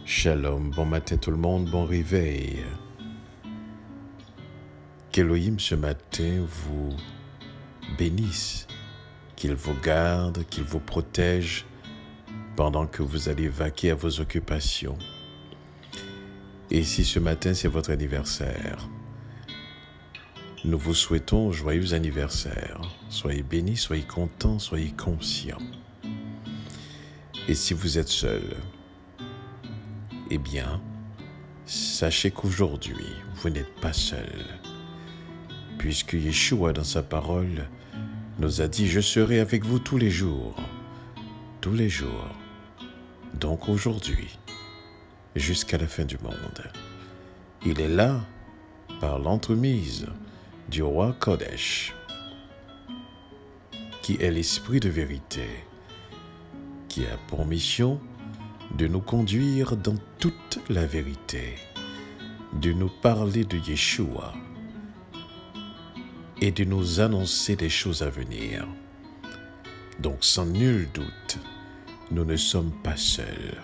Shalom, bon matin tout le monde, bon réveil. Qu'Elohim ce matin vous bénisse, qu'il vous garde, qu'il vous protège pendant que vous allez vaquer à vos occupations. Et si ce matin c'est votre anniversaire, nous vous souhaitons joyeux anniversaire. Soyez bénis, soyez contents, soyez conscients. Et si vous êtes seul, eh bien, sachez qu'aujourd'hui, vous n'êtes pas seul, puisque Yeshua, dans sa parole, nous a dit « Je serai avec vous tous les jours. » Tous les jours. Donc aujourd'hui, jusqu'à la fin du monde. Il est là, par l'entremise du roi Kodesh, qui est l'esprit de vérité, qui a pour mission de nous conduire dans toute la vérité, de nous parler de Yeshua et de nous annoncer des choses à venir. Donc sans nul doute, nous ne sommes pas seuls.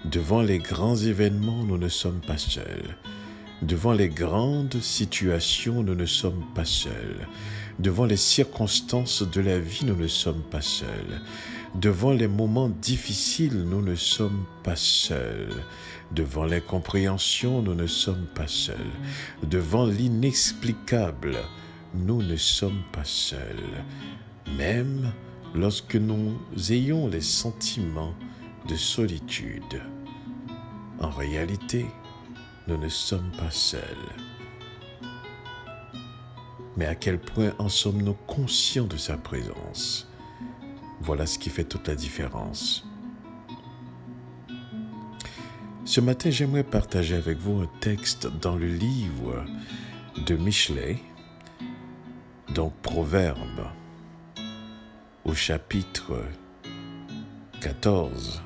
Devant les grands événements, nous ne sommes pas seuls. Devant les grandes situations, nous ne sommes pas seuls. Devant les circonstances de la vie, nous ne sommes pas seuls. Devant les moments difficiles, nous ne sommes pas seuls. Devant l'incompréhension, nous ne sommes pas seuls. Devant l'inexplicable, nous ne sommes pas seuls. Même lorsque nous ayons les sentiments de solitude, en réalité, nous ne sommes pas seuls. Mais à quel point en sommes-nous conscients de sa présence? Voilà ce qui fait toute la différence. Ce matin, j'aimerais partager avec vous un texte dans le livre de Michelet, donc Proverbes, au chapitre 14,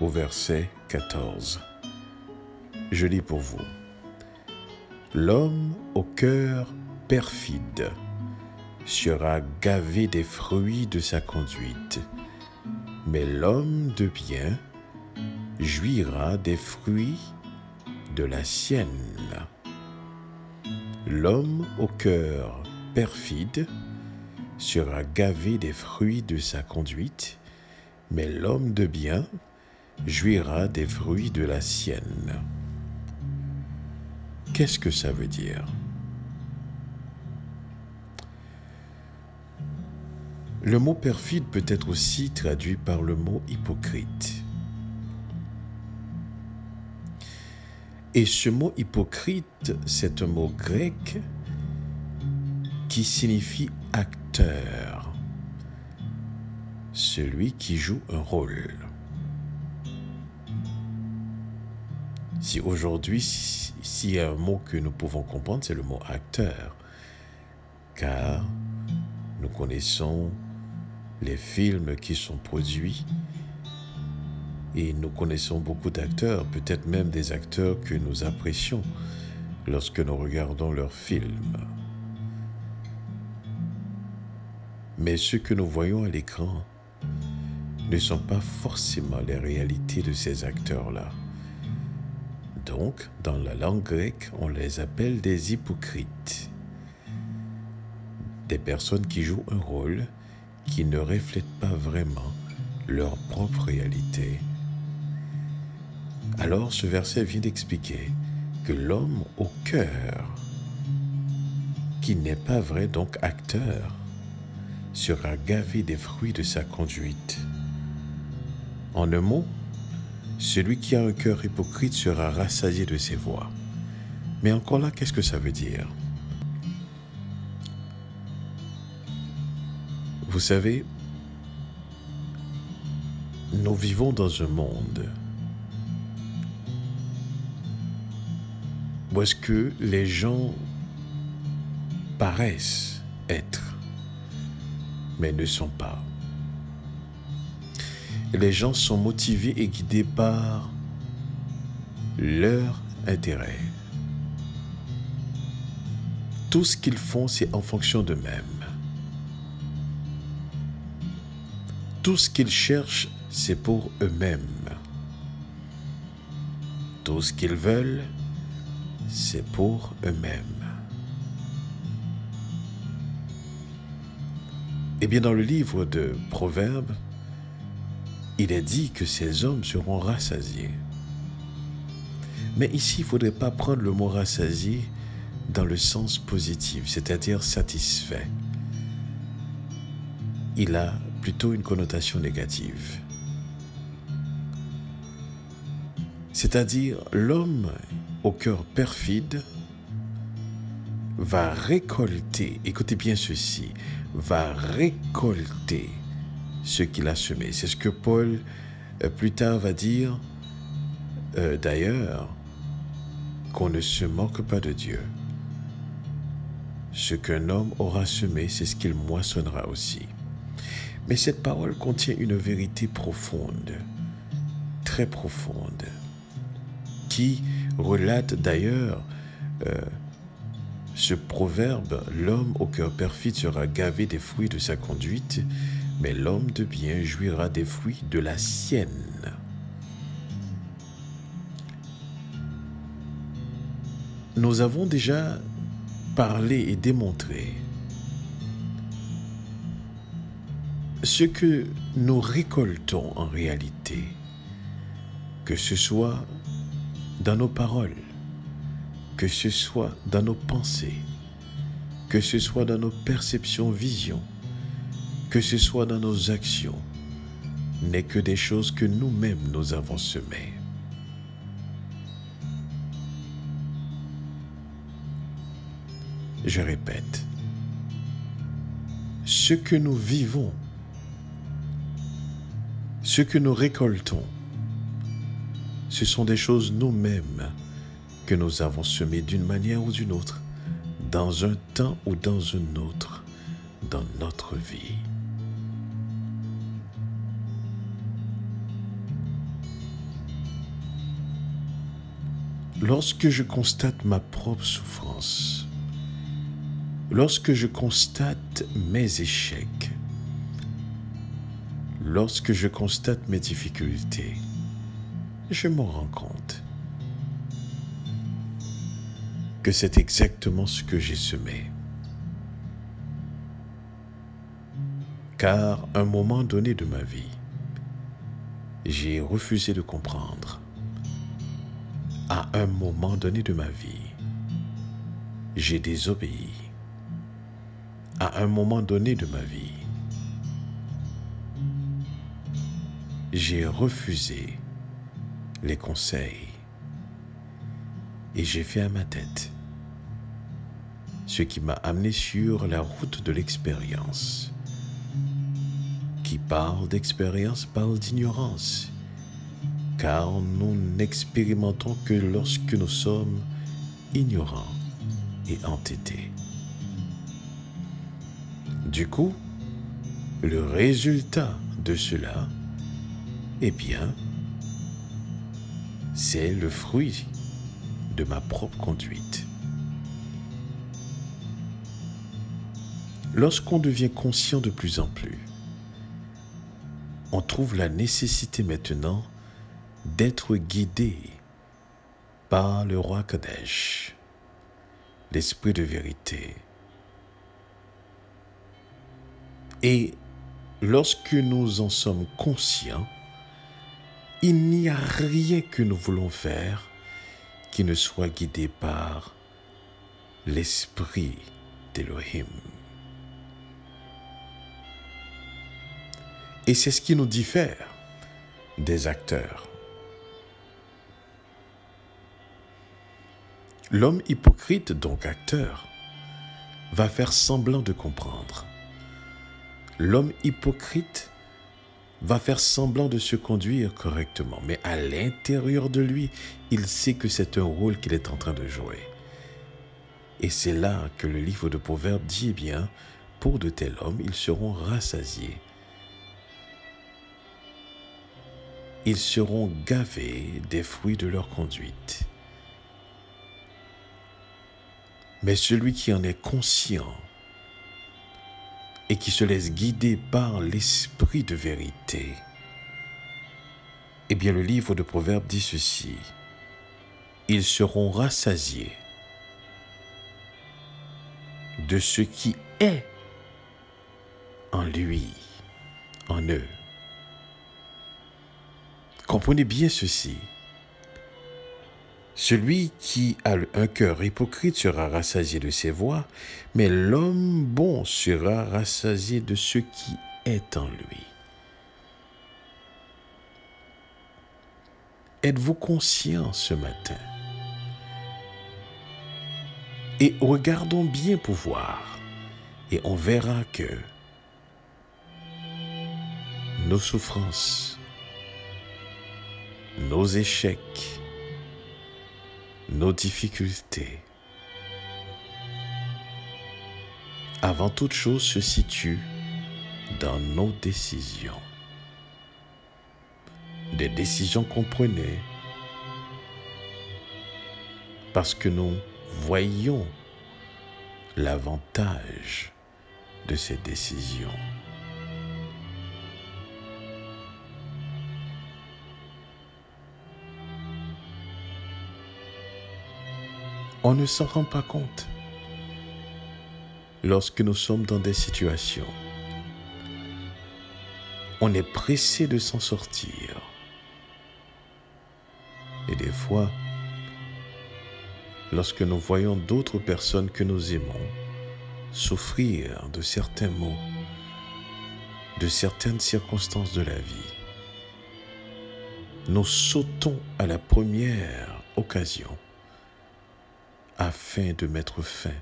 au verset 14. Je lis pour vous. L'homme au cœur perfide sera gavé des fruits de sa conduite, mais l'homme de bien jouira des fruits de la sienne. L'homme au cœur perfide sera gavé des fruits de sa conduite, mais l'homme de bien jouira des fruits de la sienne. Qu'est-ce que ça veut dire? Le mot perfide peut être aussi traduit par le mot hypocrite. Et ce mot hypocrite, c'est un mot grec qui signifie acteur, celui qui joue un rôle. Si aujourd'hui, s'il y a un mot que nous pouvons comprendre, c'est le mot acteur, car nous connaissons les films qui sont produits et nous connaissons beaucoup d'acteurs, peut-être même des acteurs que nous apprécions lorsque nous regardons leurs films. Mais ce que nous voyons à l'écran ne sont pas forcément les réalités de ces acteurs-là. Donc, dans la langue grecque, on les appelle des hypocrites. Des personnes qui jouent un rôle qui ne reflète pas vraiment leur propre réalité. Alors, ce verset vient d'expliquer que l'homme au cœur, qui n'est pas vrai donc acteur, sera gavé des fruits de sa conduite. En un mot, celui qui a un cœur hypocrite sera rassasié de ses voies. Mais encore là, qu'est-ce que ça veut dire? Vous savez, nous vivons dans un monde où est-ce que les gens paraissent être, mais ne sont pas. Les gens sont motivés et guidés par leur intérêt. Tout ce qu'ils font, c'est en fonction d'eux-mêmes. Tout ce qu'ils cherchent, c'est pour eux-mêmes. Tout ce qu'ils veulent, c'est pour eux-mêmes. Eh bien, dans le livre de Proverbes, il est dit que ces hommes seront rassasiés. Mais ici, il ne faudrait pas prendre le mot rassasié dans le sens positif, c'est-à-dire satisfait. Il a plutôt une connotation négative. C'est-à-dire, l'homme au cœur perfide va récolter, écoutez bien ceci, va récolter ce qu'il a semé. C'est ce que Paul, plus tard, va dire, d'ailleurs, qu'on ne se moque pas de Dieu. Ce qu'un homme aura semé, c'est ce qu'il moissonnera aussi. Mais cette parole contient une vérité profonde, très profonde, qui relate d'ailleurs ce proverbe, l'homme au cœur perfide sera gavé des fruits de sa conduite, mais l'homme de bien jouira des fruits de la sienne. Nous avons déjà parlé et démontré ce que nous récoltons en réalité, que ce soit dans nos paroles, que ce soit dans nos pensées, que ce soit dans nos perceptions, visions, que ce soit dans nos actions, n'est que des choses que nous-mêmes nous avons semées. Je répète, ce que nous vivons, ce que nous récoltons, ce sont des choses nous-mêmes que nous avons semées d'une manière ou d'une autre, dans un temps ou dans un autre, dans notre vie. Lorsque je constate ma propre souffrance, lorsque je constate mes échecs, lorsque je constate mes difficultés, je me rends compte que c'est exactement ce que j'ai semé. Car à un moment donné de ma vie, j'ai refusé de comprendre. À un moment donné de ma vie, j'ai désobéi. À un moment donné de ma vie, j'ai refusé les conseils et j'ai fait à ma tête, ce qui m'a amené sur la route de l'expérience. Qui parle d'expérience parle d'ignorance, car nous n'expérimentons que lorsque nous sommes ignorants et entêtés. Du coup, le résultat de cela, eh bien, c'est le fruit de ma propre conduite. Lorsqu'on devient conscient de plus en plus, on trouve la nécessité maintenant d'être guidé par le roi Kadesh, l'esprit de vérité. Et lorsque nous en sommes conscients, il n'y a rien que nous voulons faire qui ne soit guidé par l'esprit d'Élohim. Et c'est ce qui nous diffère des acteurs. L'homme hypocrite, donc acteur, va faire semblant de comprendre. L'homme hypocrite va faire semblant de se conduire correctement, mais à l'intérieur de lui, il sait que c'est un rôle qu'il est en train de jouer. Et c'est là que le livre de Proverbes dit, eh bien, pour de tels hommes, ils seront rassasiés. Ils seront gavés des fruits de leur conduite. Mais celui qui en est conscient et qui se laisse guider par l'esprit de vérité, eh bien le livre de Proverbes dit ceci: ils seront rassasiés de ce qui est en lui, en eux. Comprenez bien ceci. Celui qui a un cœur hypocrite sera rassasié de ses voies, mais l'homme bon sera rassasié de ce qui est en lui. Êtes-vous conscient ce matin? Et regardons bien pour voir, et on verra que nos souffrances, nos échecs, nos difficultés, avant toute chose, se situent dans nos décisions. Des décisions qu'on prenait parce que nous voyons l'avantage de ces décisions. On ne s'en rend pas compte lorsque nous sommes dans des situations. On est pressé de s'en sortir. Et des fois, lorsque nous voyons d'autres personnes que nous aimons souffrir de certains maux, de certaines circonstances de la vie, nous sautons à la première occasion afin de mettre fin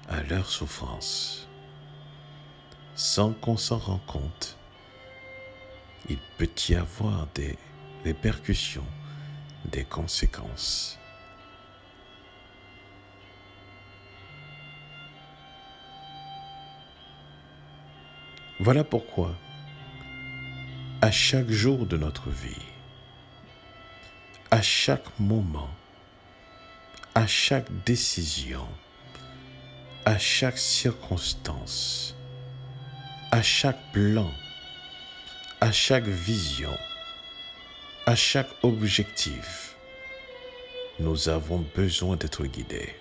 à leur souffrance. Sans qu'on s'en rende compte, il peut y avoir des répercussions, des conséquences. Voilà pourquoi, à chaque jour de notre vie, à chaque moment, à chaque décision, à chaque circonstance, à chaque plan, à chaque vision, à chaque objectif, nous avons besoin d'être guidés.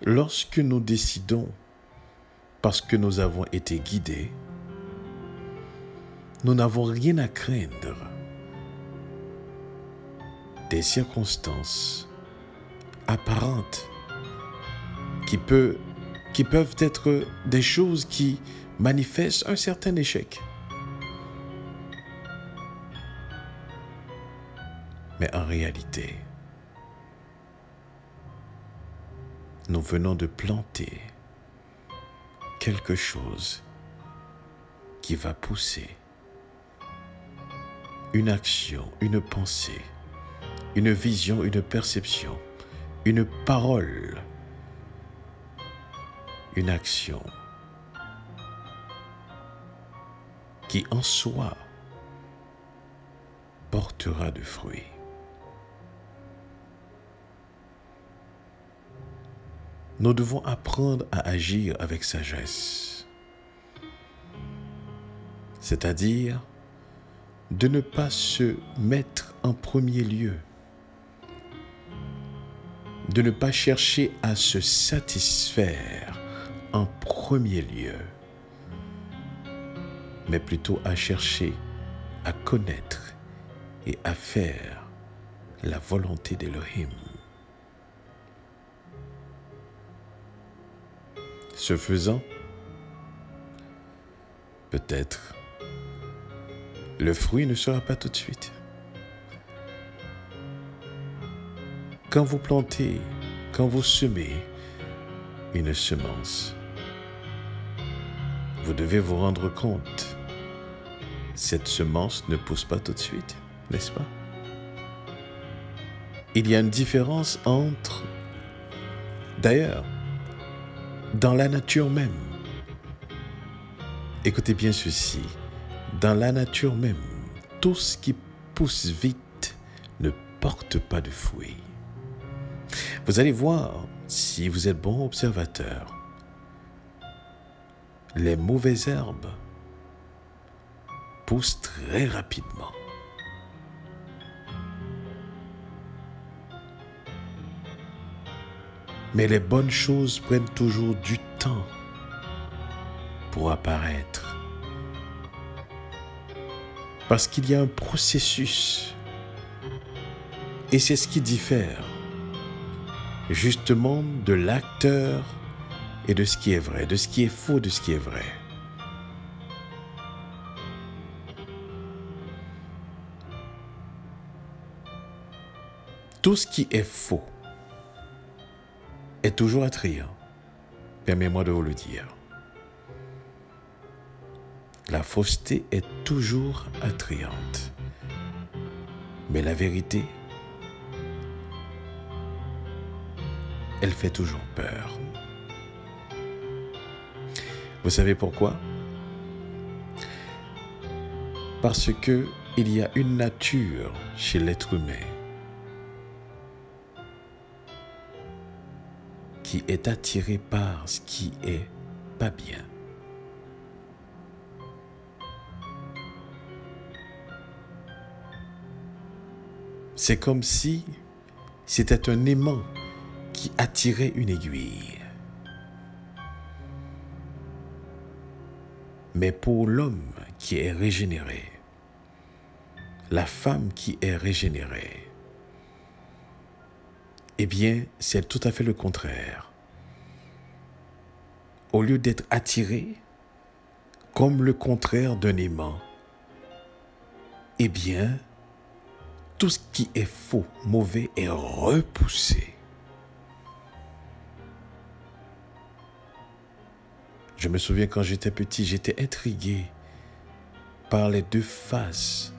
Lorsque nous décidons parce que nous avons été guidés, nous n'avons rien à craindre des circonstances apparentes qui peuvent être des choses qui manifestent un certain échec. Mais en réalité, nous venons de planter quelque chose qui va pousser une action, une pensée, une vision, une perception, une parole, une action qui en soi portera de fruits. Nous devons apprendre à agir avec sagesse, c'est-à-dire de ne pas se mettre en premier lieu, de ne pas chercher à se satisfaire en premier lieu, mais plutôt à chercher à connaître et à faire la volonté d'Élohim. Ce faisant, peut-être, le fruit ne sera pas tout de suite. Quand vous plantez, quand vous semez une semence, vous devez vous rendre compte, cette semence ne pousse pas tout de suite, n'est-ce pas? Il y a une différence entre, d'ailleurs, dans la nature même. Écoutez bien ceci. Dans la nature même, tout ce qui pousse vite ne porte pas de fruits. Vous allez voir, si vous êtes bon observateur, les mauvaises herbes repousse très rapidement. Mais les bonnes choses prennent toujours du temps pour apparaître. Parce qu'il y a un processus. Et c'est ce qui diffère justement de l'acteur et de ce qui est vrai, de ce qui est faux, de ce qui est vrai. Tout ce qui est faux est toujours attrayant. Permettez-moi de vous le dire. La fausseté est toujours attrayante. Mais la vérité, elle fait toujours peur. Vous savez pourquoi? Parce que il y a une nature chez l'être humain qui est attiré par ce qui est pas bien. C'est comme si c'était un aimant qui attirait une aiguille. Mais pour l'homme qui est régénéré, la femme qui est régénérée, eh bien, c'est tout à fait le contraire. Au lieu d'être attiré comme le contraire d'un aimant, eh bien, tout ce qui est faux, mauvais est repoussé. Je me souviens quand j'étais petit, j'étais intrigué par les deux faces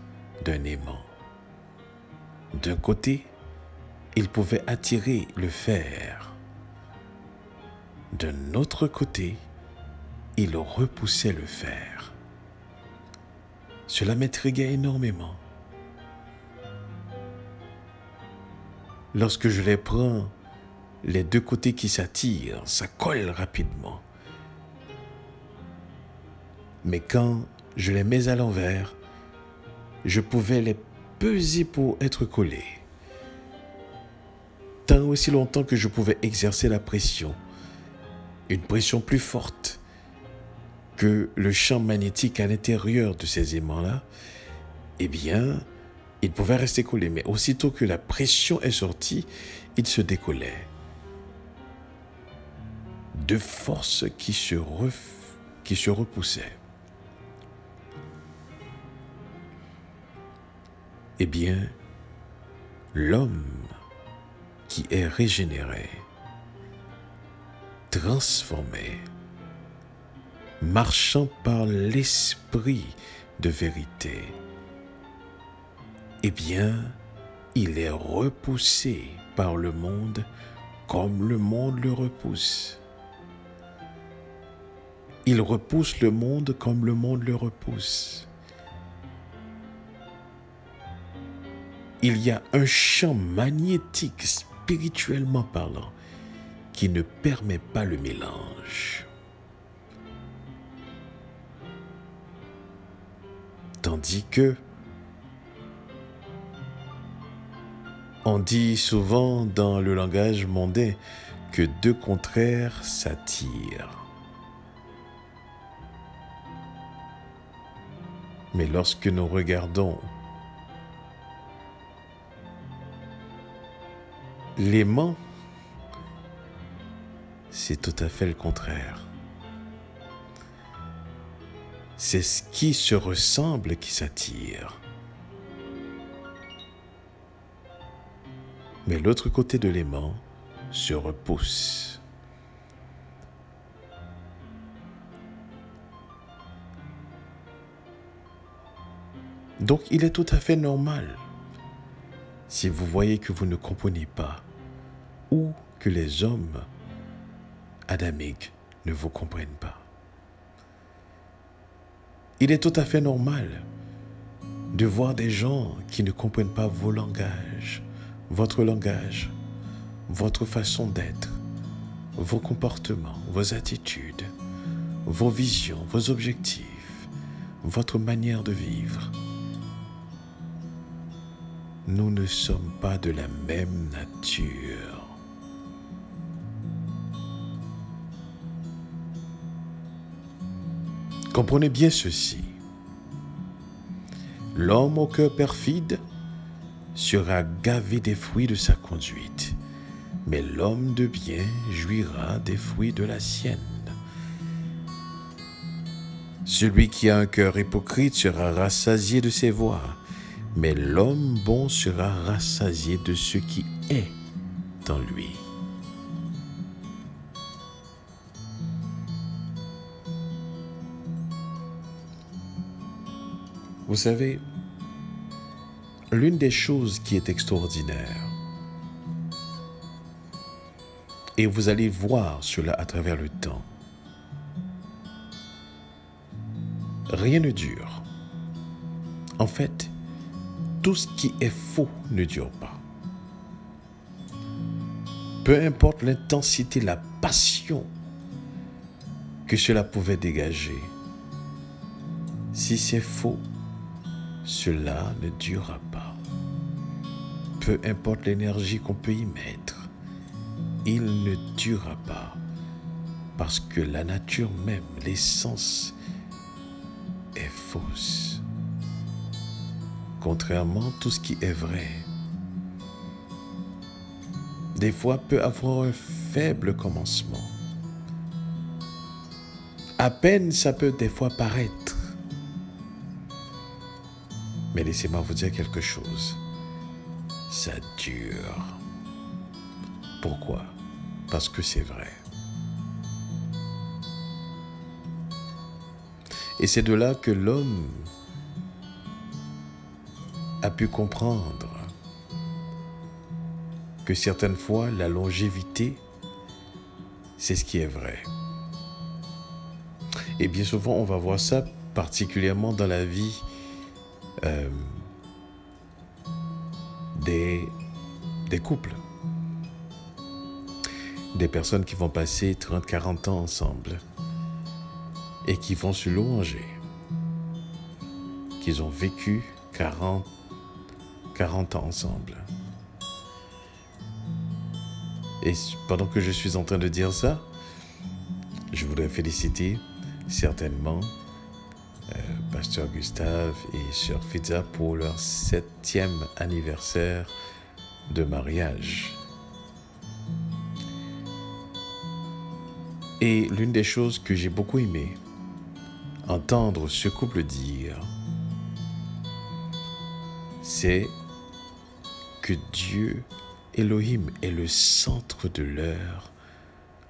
d'un aimant. D'un côté, il pouvait attirer le fer. D'un autre côté, il repoussait le fer. Cela m'intriguait énormément. Lorsque je les prends, les deux côtés qui s'attirent, ça colle rapidement. Mais quand je les mets à l'envers, je pouvais les peser pour être collés. Tant aussi longtemps que je pouvais exercer la pression, une pression plus forte que le champ magnétique à l'intérieur de ces aimants-là, eh bien, ils pouvaient rester collés. Mais aussitôt que la pression est sortie, ils se décollaient. Deux forces qui se repoussaient. Eh bien, l'homme qui est régénéré, transformé, marchant par l'esprit de vérité, eh bien, il est repoussé par le monde comme le monde le repousse. Il repousse le monde comme le monde le repousse. Il y a un champ magnétique, spirituellement parlant, qui ne permet pas le mélange. Tandis que on dit souvent dans le langage mondain que deux contraires s'attirent. Mais lorsque nous regardons l'aimant, c'est tout à fait le contraire. C'est ce qui se ressemble qui s'attire. Mais l'autre côté de l'aimant se repousse. Donc il est tout à fait normal, si vous voyez que vous ne comprenez pas ou que les hommes adamiques ne vous comprennent pas. Il est tout à fait normal de voir des gens qui ne comprennent pas vos langages, votre langage, votre façon d'être, vos comportements, vos attitudes, vos visions, vos objectifs, votre manière de vivre. Nous ne sommes pas de la même nature. Comprenez bien ceci. L'homme au cœur perfide sera gavé des fruits de sa conduite, mais l'homme de bien jouira des fruits de la sienne. Celui qui a un cœur hypocrite sera rassasié de ses voix, mais l'homme bon sera rassasié de ce qui est en lui. Vous savez, l'une des choses qui est extraordinaire, et vous allez voir cela à travers le temps, rien ne dure. En fait, tout ce qui est faux ne dure pas. Peu importe l'intensité, la passion que cela pouvait dégager, si c'est faux, cela ne durera pas. Peu importe l'énergie qu'on peut y mettre, il ne durera pas. Parce que la nature même, l'essence, est fausse. Contrairement à tout ce qui est vrai, des fois peut avoir un faible commencement. À peine ça peut des fois paraître. Mais laissez-moi vous dire quelque chose. Ça dure. Pourquoi? Parce que c'est vrai. Et c'est de là que l'homme a pu comprendre que certaines fois, la longévité, c'est ce qui est vrai. Et bien souvent, on va voir ça particulièrement dans la vie des couples. Des personnes qui vont passer 30, 40 ans ensemble et qui vont se louanger qu'ils ont vécu 40 ans ensemble. Et pendant que je suis en train de dire ça, je voudrais féliciter certainement Pasteur Gustave et Sœur Fidza pour leur 7e anniversaire de mariage. Et l'une des choses que j'ai beaucoup aimé entendre ce couple dire, c'est que Dieu, Elohim, est le centre de leur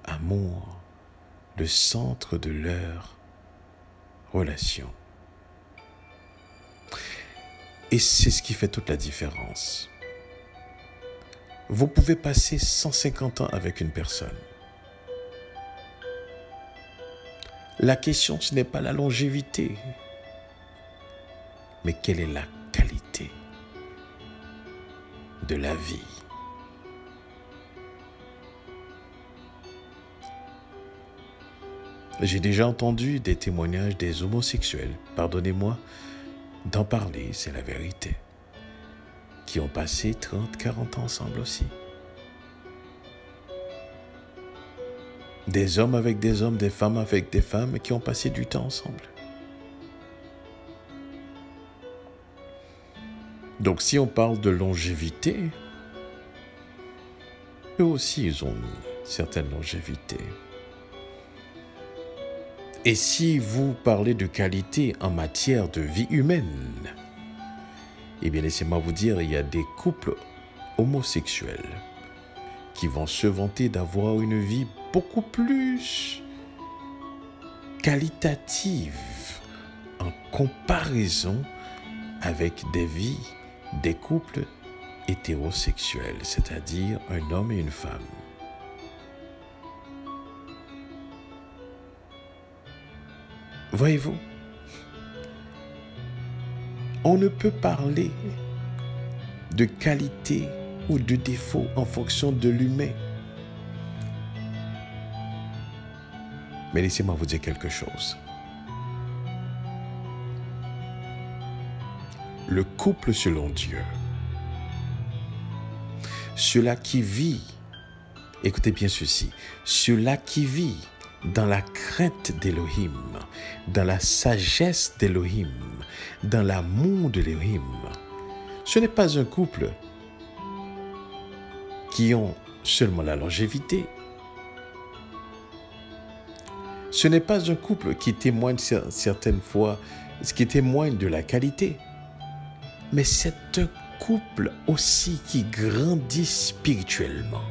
amour, le centre de leur relation. Et c'est ce qui fait toute la différence. Vous pouvez passer 150 ans avec une personne. La question, ce n'est pas la longévité, mais quelle est la qualité de la vie. J'ai déjà entendu des témoignages des homosexuels, pardonnez-moi d'en parler, c'est la vérité, qui ont passé 30, 40 ans ensemble aussi. Des hommes avec des hommes, des femmes avec des femmes qui ont passé du temps ensemble. Donc si on parle de longévité, eux aussi ils ont une certaine longévité. Et si vous parlez de qualité en matière de vie humaine, eh bien laissez-moi vous dire, il y a des couples homosexuels qui vont se vanter d'avoir une vie beaucoup plus qualitative en comparaison avec des vies des couples hétérosexuels, c'est-à-dire un homme et une femme. Voyez-vous, on ne peut parler de qualité ou de défaut en fonction de l'humain. Mais laissez-moi vous dire quelque chose. le couple selon Dieu. Cela qui vit, écoutez bien ceci, cela qui vit dans la crainte d'Élohim, dans la sagesse d'Élohim, dans l'amour d'Élohim, ce n'est pas un couple qui ont seulement la longévité. Ce n'est pas un couple qui témoigne certaines fois, qui témoigne de la qualité, mais c'est un couple aussi qui grandit spirituellement.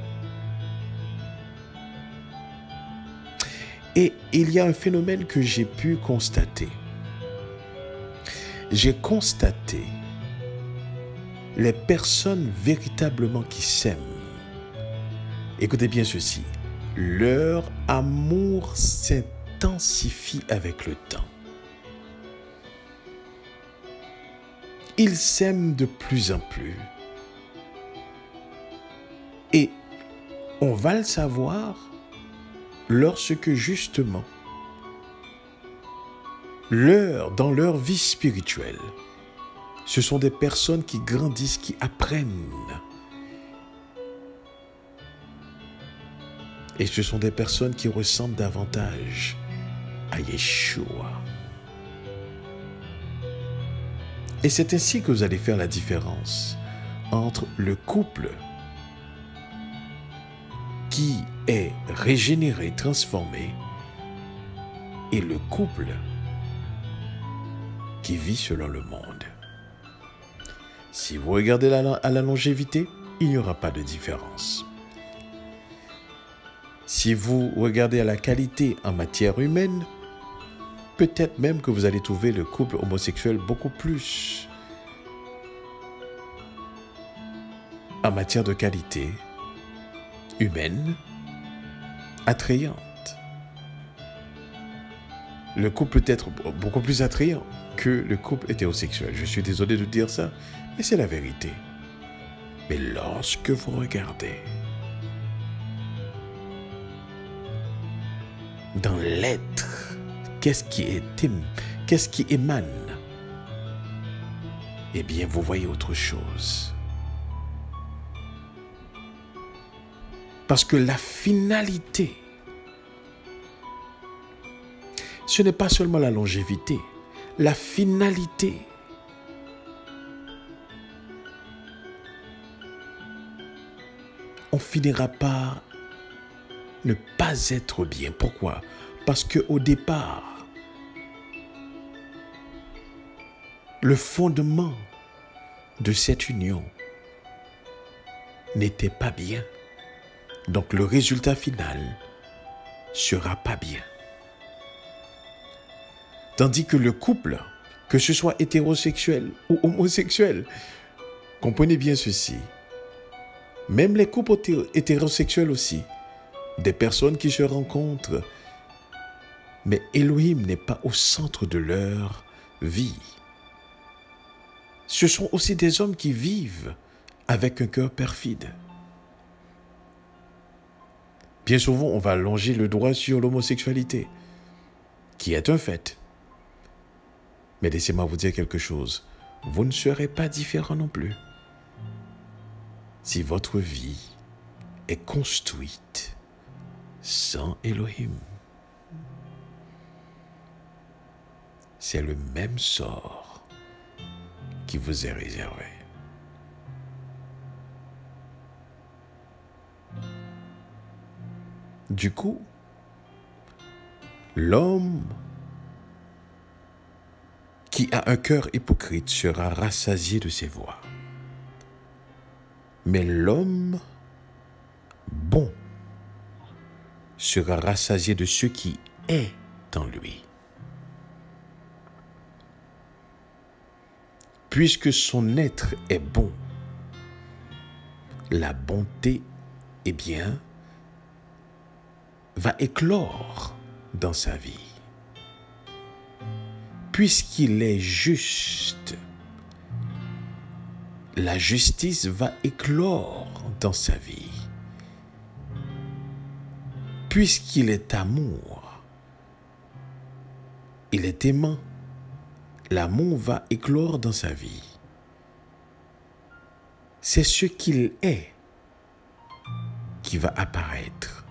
Et il y a un phénomène que j'ai pu constater. J'ai constaté les personnes véritablement qui s'aiment. Écoutez bien ceci, leur amour s'intensifie avec le temps. Ils s'aiment de plus en plus. Et on va le savoir lorsque justement, dans leur vie spirituelle, ce sont des personnes qui grandissent, qui apprennent. Et ce sont des personnes qui ressemblent davantage à Yeshua. Et c'est ainsi que vous allez faire la différence entre le couple qui est régénéré, transformé, et le couple qui vit selon le monde. Si vous regardez à la longévité, il n'y aura pas de différence. Si vous regardez à la qualité en matière humaine, peut-être même que vous allez trouver le couple homosexuel beaucoup plus en matière de qualité humaine, attrayante. Le couple peut être beaucoup plus attrayant que le couple hétérosexuel. Je suis désolé de dire ça, mais c'est la vérité. Mais lorsque vous regardez dans l'être, qu'est-ce qui émane? Eh bien, vous voyez autre chose. Parce que la finalité, ce n'est pas seulement la longévité. La finalité, on finira par ne pas être bien. Pourquoi? Parce qu'au départ, le fondement de cette union n'était pas bien. Donc le résultat final sera pas bien. Tandis que le couple, que ce soit hétérosexuel ou homosexuel, comprenez bien ceci, même les couples hétérosexuels aussi, des personnes qui se rencontrent, mais Elohim n'est pas au centre de leur vie. Ce sont aussi des hommes qui vivent avec un cœur perfide. Bien souvent, on va allonger le droit sur l'homosexualité, qui est un fait. Mais laissez-moi vous dire quelque chose. Vous ne serez pas différent non plus. Si votre vie est construite sans Elohim, c'est le même sort qui vous est réservé. Du coup, l'homme qui a un cœur hypocrite sera rassasié de ses voix. Mais l'homme bon sera rassasié de ce qui est en lui. Puisque son être est bon, la bonté, eh bien, va éclore dans sa vie. Puisqu'il est juste, la justice va éclore dans sa vie. Puisqu'il est amour, il est aimant, l'amour va éclore dans sa vie. c'est ce qu'il est qui va apparaître.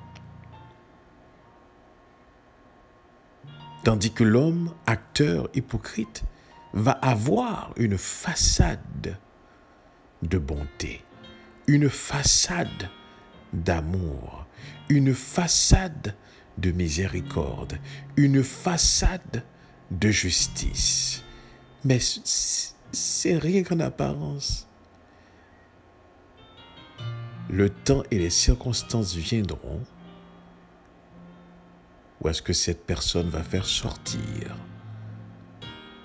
Tandis que l'homme, acteur, hypocrite, va avoir une façade de bonté, une façade d'amour, une façade de miséricorde, une façade de justice. Mais c'est rien qu'en apparence. Le temps et les circonstances viendront où est-ce que cette personne va faire sortir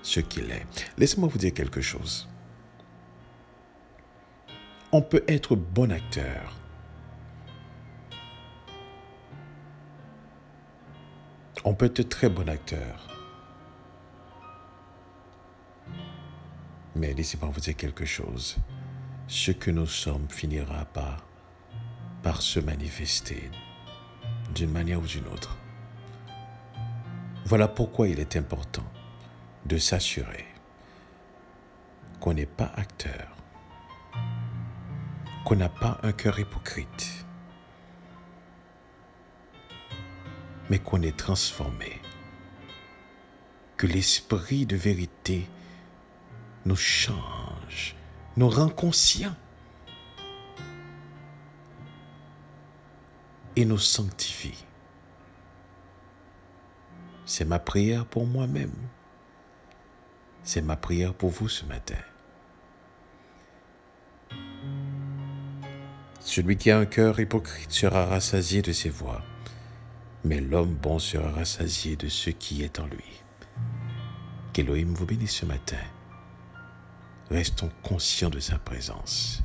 ce qu'il est. Laissez-moi vous dire quelque chose. On peut être bon acteur. On peut être très bon acteur. Mais laissez-moi vous dire quelque chose. Ce que nous sommes finira par se manifester d'une manière ou d'une autre. Voilà pourquoi il est important de s'assurer qu'on n'est pas acteur, qu'on n'a pas un cœur hypocrite, mais qu'on est transformé, que l'esprit de vérité nous change, nous rend conscients et nous sanctifie. C'est ma prière pour moi-même. C'est ma prière pour vous ce matin. Celui qui a un cœur hypocrite sera rassasié de ses voix, mais l'homme bon sera rassasié de ce qui est en lui. Qu'Élohim vous bénisse ce matin. Restons conscients de sa présence.